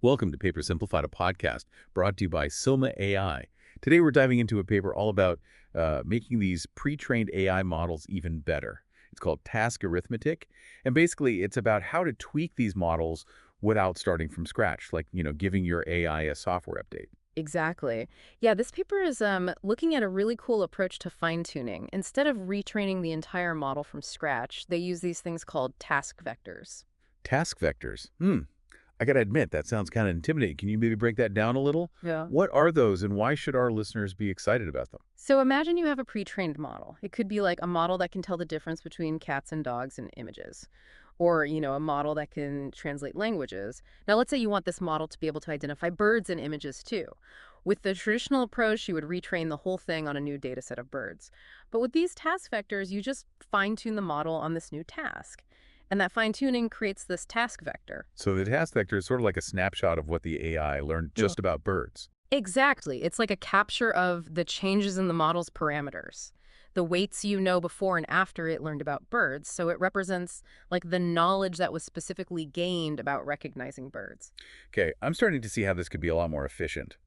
Welcome to Paper Simplified, a podcast brought to you by SILMA AI. Today we're diving into a paper all about making these pre-trained AI models even better. It's called Task Arithmetic, and basically it's about how to tweak these models without starting from scratch, like, giving your AI a software update. Exactly. Yeah, this paper is looking at a really cool approach to fine-tuning. Instead of retraining the entire model from scratch, they use these things called task vectors. Task vectors. I gotta admit, that sounds kind of intimidating. Can you maybe break that down a little? Yeah. What are those, and why should our listeners be excited about them? So imagine you have a pre-trained model. It could be like a model that can tell the difference between cats and dogs in images, or, a model that can translate languages. Now, let's say you want this model to be able to identify birds in images too. With the traditional approach, you would retrain the whole thing on a new data set of birds. But with these task vectors, you just fine-tune the model on this new task. And that fine-tuning creates this task vector. So the task vector is sort of like a snapshot of what the AI learned just about birds. Exactly. It's like a capture of the changes in the model's parameters, the weights you know before and after it learned about birds. So it represents like the knowledge that was specifically gained about recognizing birds. Okay, I'm starting to see how this could be a lot more efficient.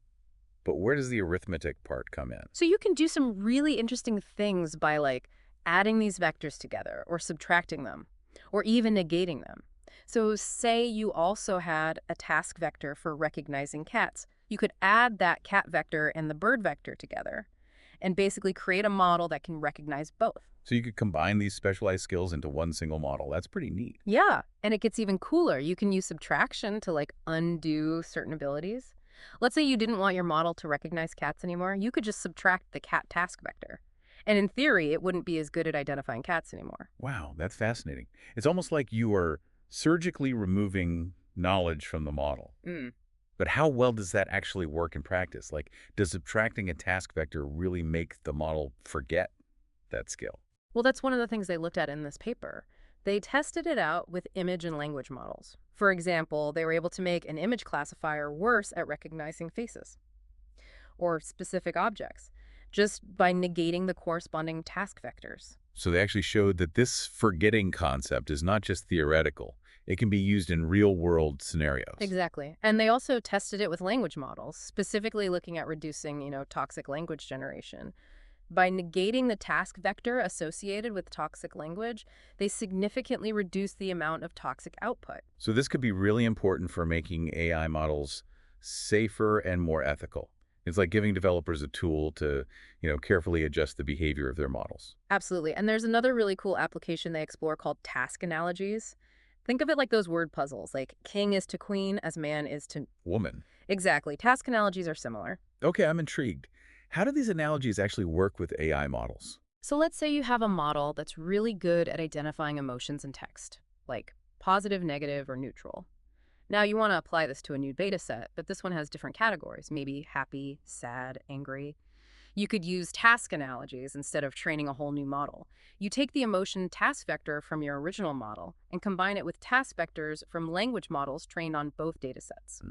But where does the arithmetic part come in? So you can do some really interesting things by like adding these vectors together or subtracting them or even negating them. So say you also had a task vector for recognizing cats. You could add that cat vector and the bird vector together and basically create a model that can recognize both. So you could combine these specialized skills into one single model. That's pretty neat. Yeah, and it gets even cooler. You can use subtraction to like undo certain abilities. Let's say you didn't want your model to recognize cats anymore. You could just subtract the cat task vector. And in theory, it wouldn't be as good at identifying cats anymore. Wow, that's fascinating. It's almost like you are surgically removing knowledge from the model. Mm. But how well does that actually work in practice? Like, does subtracting a task vector really make the model forget that skill? Well, that's one of the things they looked at in this paper. They tested it out with image and language models. For example, they were able to make an image classifier worse at recognizing faces or specific objects just by negating the corresponding task vectors. So they actually showed that this forgetting concept is not just theoretical. It can be used in real-world scenarios. Exactly. And they also tested it with language models, specifically looking at reducing, toxic language generation. By negating the task vector associated with toxic language, they significantly reduce the amount of toxic output. So this could be really important for making AI models safer and more ethical. It's like giving developers a tool to, carefully adjust the behavior of their models. Absolutely. And there's another really cool application they explore called task analogies. Think of it like those word puzzles, like king is to queen as man is to... Woman. Exactly. Task analogies are similar. Okay, I'm intrigued. How do these analogies actually work with AI models? So let's say you have a model that's really good at identifying emotions in text, like positive, negative, or neutral. Now you want to apply this to a new data set, but this one has different categories, maybe happy, sad, angry. You could use task analogies instead of training a whole new model. You take the emotion task vector from your original model and combine it with task vectors from language models trained on both data sets.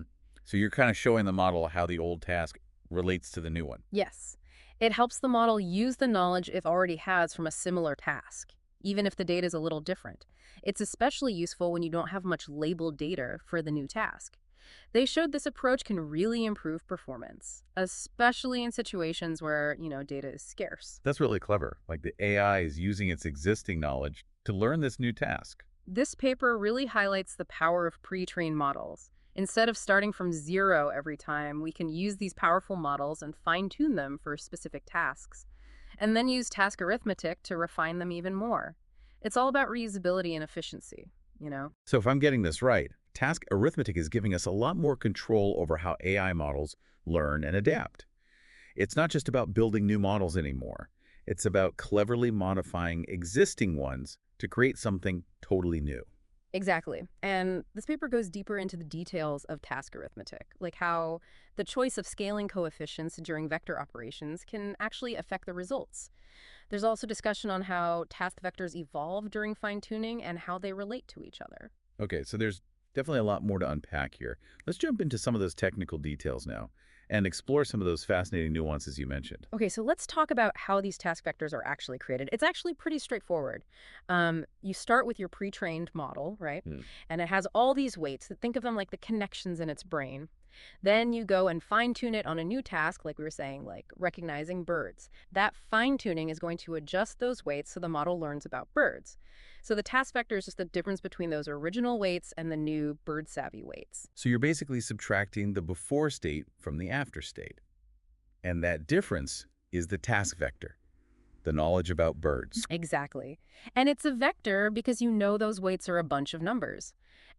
So you're kind of showing the model how the old task relates to the new one. Yes, it helps the model use the knowledge it already has from a similar task, even if the data is a little different. It's especially useful when you don't have much labeled data for the new task. They showed this approach can really improve performance, especially in situations where, data is scarce. That's really clever. Like the AI is using its existing knowledge to learn this new task. This paper really highlights the power of pre-trained models. Instead of starting from zero every time, we can use these powerful models and fine-tune them for specific tasks, and then use task arithmetic to refine them even more. It's all about reusability and efficiency. So if I'm getting this right, task arithmetic is giving us a lot more control over how AI models learn and adapt. It's not just about building new models anymore. It's about cleverly modifying existing ones to create something totally new. Exactly. And this paper goes deeper into the details of task arithmetic, like how the choice of scaling coefficients during vector operations can actually affect the results. There's also discussion on how task vectors evolve during fine-tuning and how they relate to each other. Okay, so there's definitely a lot more to unpack here. Let's jump into some of those technical details now. and explore some of those fascinating nuances you mentioned. Okay, so let's talk about how these task vectors are actually created. It's actually pretty straightforward. You start with your pre-trained model, right? Hmm. And it has all these weights. Think of them like the connections in its brain. Then you go and fine-tune it on a new task, like we were saying, like recognizing birds. That fine-tuning is going to adjust those weights so the model learns about birds. So the task vector is just the difference between those original weights and the new bird-savvy weights. So you're basically subtracting the before state from the after state. And that difference is the task vector, the knowledge about birds. Exactly. And it's a vector because you know those weights are a bunch of numbers.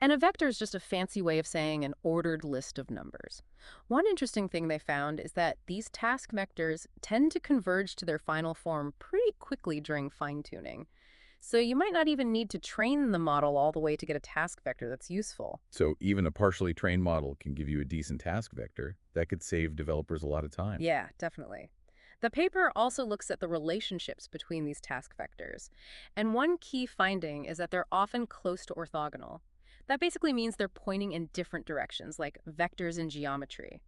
And a vector is just a fancy way of saying an ordered list of numbers. One interesting thing they found is that these task vectors tend to converge to their final form pretty quickly during fine-tuning. So you might not even need to train the model all the way to get a task vector that's useful. So even a partially trained model can give you a decent task vector that could save developers a lot of time. Yeah, definitely. The paper also looks at the relationships between these task vectors. And one key finding is that they're often close to orthogonal. That basically means they're pointing in different directions, like vectors in geometry.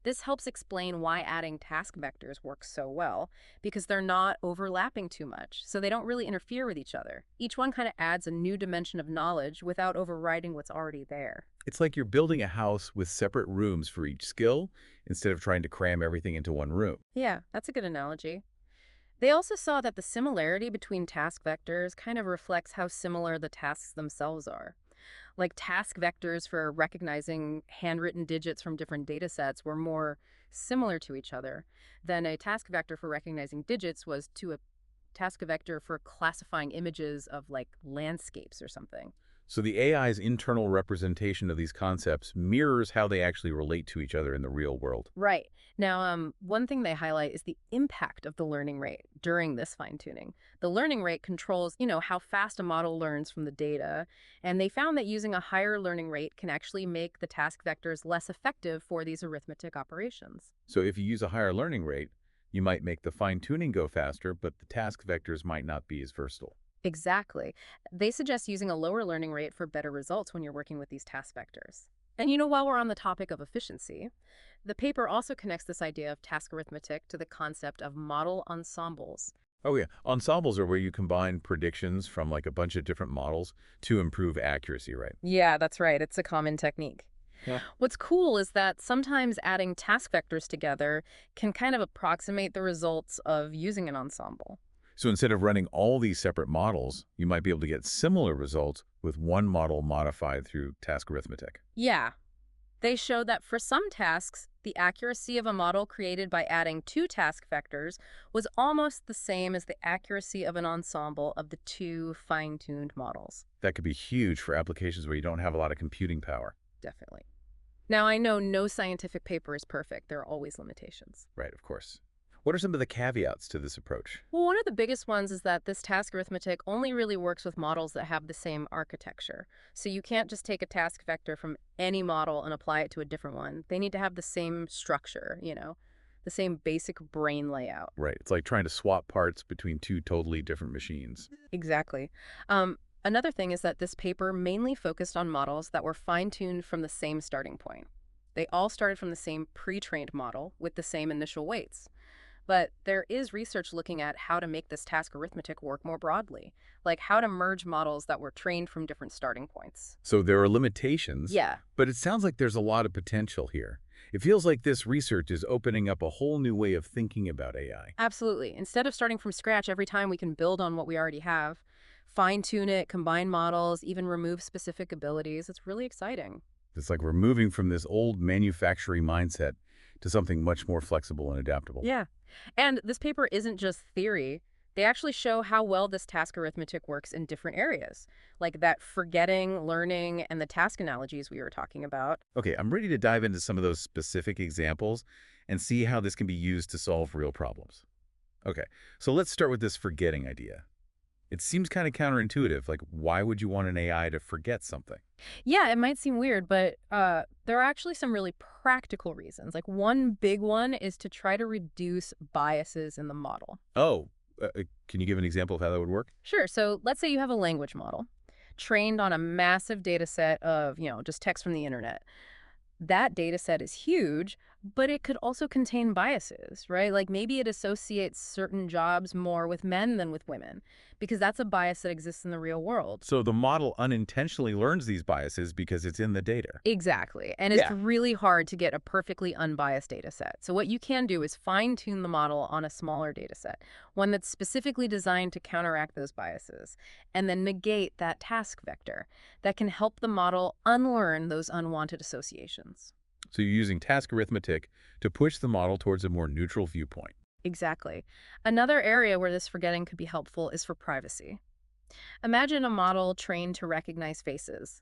This helps explain why adding task vectors works so well, because they're not overlapping too much, so they don't really interfere with each other. Each one kind of adds a new dimension of knowledge without overriding what's already there. It's like you're building a house with separate rooms for each skill instead of trying to cram everything into one room. Yeah, that's a good analogy. They also saw that the similarity between task vectors kind of reflects how similar the tasks themselves are. Like task vectors for recognizing handwritten digits from different data sets were more similar to each other than a task vector for recognizing digits was to a task vector for classifying images of like landscapes or something. So the AI's internal representation of these concepts mirrors how they actually relate to each other in the real world. Right. Now, one thing they highlight is the impact of the learning rate during this fine-tuning. The learning rate controls, how fast a model learns from the data, and they found that using a higher learning rate can actually make the task vectors less effective for these arithmetic operations. So if you use a higher learning rate, you might make the fine-tuning go faster, but the task vectors might not be as versatile. Exactly. They suggest using a lower learning rate for better results when you're working with these task vectors. And while we're on the topic of efficiency, the paper also connects this idea of task arithmetic to the concept of model ensembles. Oh yeah, ensembles are where you combine predictions from like a bunch of different models to improve accuracy, right? Yeah, that's right. It's a common technique. Yeah. What's cool is that sometimes adding task vectors together can kind of approximate the results of using an ensemble. So instead of running all these separate models, you might be able to get similar results with one model modified through task arithmetic. Yeah, they show that for some tasks, the accuracy of a model created by adding two task vectors was almost the same as the accuracy of an ensemble of the two fine-tuned models. That could be huge for applications where you don't have a lot of computing power. Definitely. Now, I know no scientific paper is perfect. There are always limitations. Right, of course. What are some of the caveats to this approach? Well, one of the biggest ones is that this task arithmetic only really works with models that have the same architecture. So you can't just take a task vector from any model and apply it to a different one. They need to have the same structure, the same basic brain layout. Right, it's like trying to swap parts between two totally different machines. Exactly. Another thing is that this paper mainly focused on models that were fine-tuned from the same starting point. They all started from the same pre-trained model with the same initial weights. But there is research looking at how to make this task arithmetic work more broadly, like how to merge models that were trained from different starting points. So there are limitations, Yeah, but it sounds like there's a lot of potential here. It feels like this research is opening up a whole new way of thinking about AI. absolutely. Instead of starting from scratch every time, we can build on what we already have, fine-tune it, combine models, even remove specific abilities. It's really exciting. It's like we're moving from this old manufacturing mindset to something much more flexible and adaptable. Yeah. And this paper isn't just theory. They actually show how well this task arithmetic works in different areas, like that forgetting, learning, and the task analogies we were talking about. Okay, I'm ready to dive into some of those specific examples and see how this can be used to solve real problems. Okay, so let's start with this forgetting idea. It seems kind of counterintuitive. Like, why would you want an AI to forget something? Yeah, it might seem weird, but there are actually some really practical reasons. Like one big one is to try to reduce biases in the model. Oh, can you give an example of how that would work? Sure, so let's say you have a language model trained on a massive data set of, just text from the internet. That data set is huge, But it could also contain biases, right? Like maybe it associates certain jobs more with men than with women, because that's a bias that exists in the real world. So the model unintentionally learns these biases because it's in the data. Exactly. And it's Yeah. really hard to get a perfectly unbiased data set. So what you can do is fine-tune the model on a smaller data set, one that's specifically designed to counteract those biases, and then negate that task vector that can help the model unlearn those unwanted associations. So you're using task arithmetic to push the model towards a more neutral viewpoint. Exactly. Another area where this forgetting could be helpful is for privacy. Imagine a model trained to recognize faces.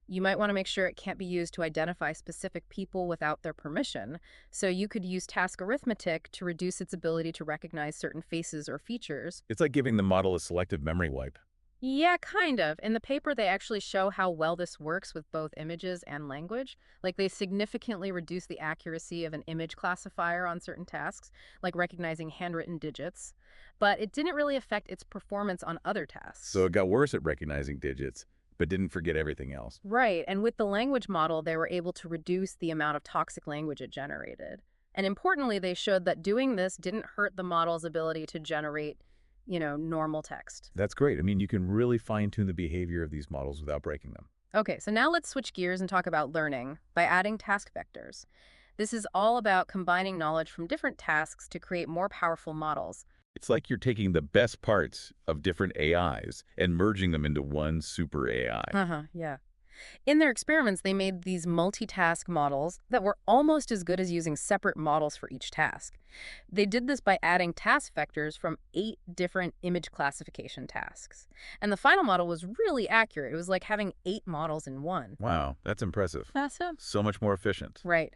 You might want to make sure it can't be used to identify specific people without their permission, so you could use task arithmetic to reduce its ability to recognize certain faces or features. It's like giving the model a selective memory wipe. Yeah, kind of. In the paper, they actually show how well this works with both images and language. Like, they significantly reduce the accuracy of an image classifier on certain tasks, like recognizing handwritten digits. But it didn't really affect its performance on other So tasks. it got worse at recognizing digits, but didn't forget everything else. Right, and with the language model, they were able to reduce the amount of toxic language it generated. And importantly, they showed that doing this didn't hurt the model's ability to generate, normal text. That's great. I mean, you can really fine-tune the behavior of these models without breaking them. Okay, so now let's switch gears and talk about learning by adding task vectors. This is all about combining knowledge from different tasks to create more powerful models. It's like you're taking the best parts of different AIs and merging them into one super AI. Uh-huh, yeah. In their experiments, they made these multitask models that were almost as good as using separate models for each task. They did this by adding task vectors from 8 different image classification tasks. And the final model was really accurate. It was like having 8 models in one. Wow, that's impressive. Awesome. So much more efficient. Right.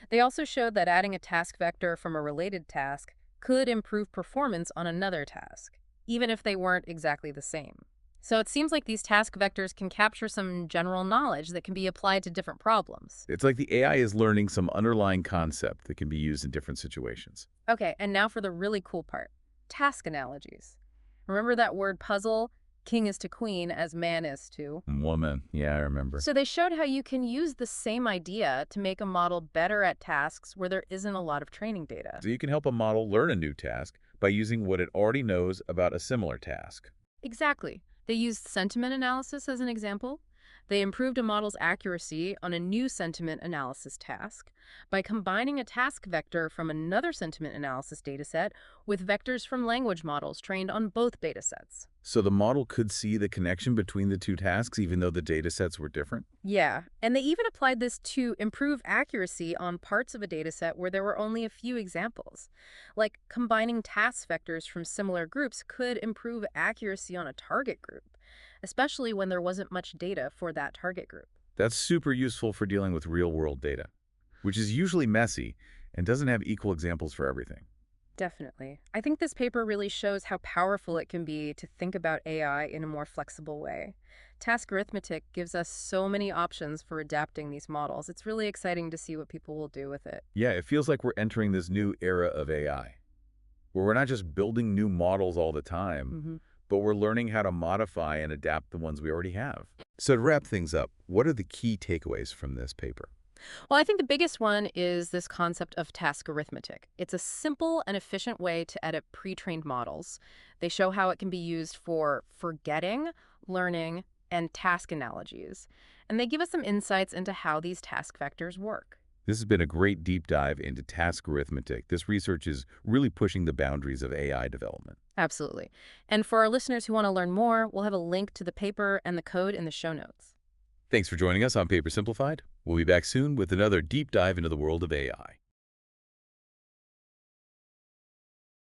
They also showed that adding a task vector from a related task could improve performance on another task, even if they weren't exactly the same. So it seems like these task vectors can capture some general knowledge that can be applied to different problems. It's like the AI is learning some underlying concept that can be used in different situations. Okay, and now for the really cool part, task analogies. Remember that word puzzle? King is to queen as man is to. Woman, yeah, I remember. So they showed how you can use the same idea to make a model better at tasks where there isn't a lot of training data. So you can help a model learn a new task by using what it already knows about a similar task. Exactly. They used sentiment analysis as an example. They improved a model's accuracy on a new sentiment analysis task by combining a task vector from another sentiment analysis dataset with vectors from language models trained on both datasets. So the model could see the connection between the two tasks even though the data sets were different? Yeah, and they even applied this to improve accuracy on parts of a dataset where there were only a few examples. Like combining task vectors from similar groups could improve accuracy on a target group, especially when there wasn't much data for that target group. That's super useful for dealing with real-world data, which is usually messy and doesn't have equal examples for everything. Definitely. I think this paper really shows how powerful it can be to think about AI in a more flexible way. Task arithmetic gives us so many options for adapting these models. It's really exciting to see what people will do with it. Yeah, it feels like we're entering this new era of AI, where we're not just building new models all the time, but we're learning how to modify and adapt the ones we already have. So to wrap things up, what are the key takeaways from this paper? Well, I think the biggest one is this concept of task arithmetic. It's a simple and efficient way to edit pre-trained models. They show how it can be used for forgetting, learning, and task analogies. And they give us some insights into how these task vectors work. This has been a great deep dive into task arithmetic. This research is really pushing the boundaries of AI development. Absolutely. And for our listeners who want to learn more, we'll have a link to the paper and the code in the show notes. Thanks for joining us on Paper Simplified. We'll be back soon with another deep dive into the world of AI.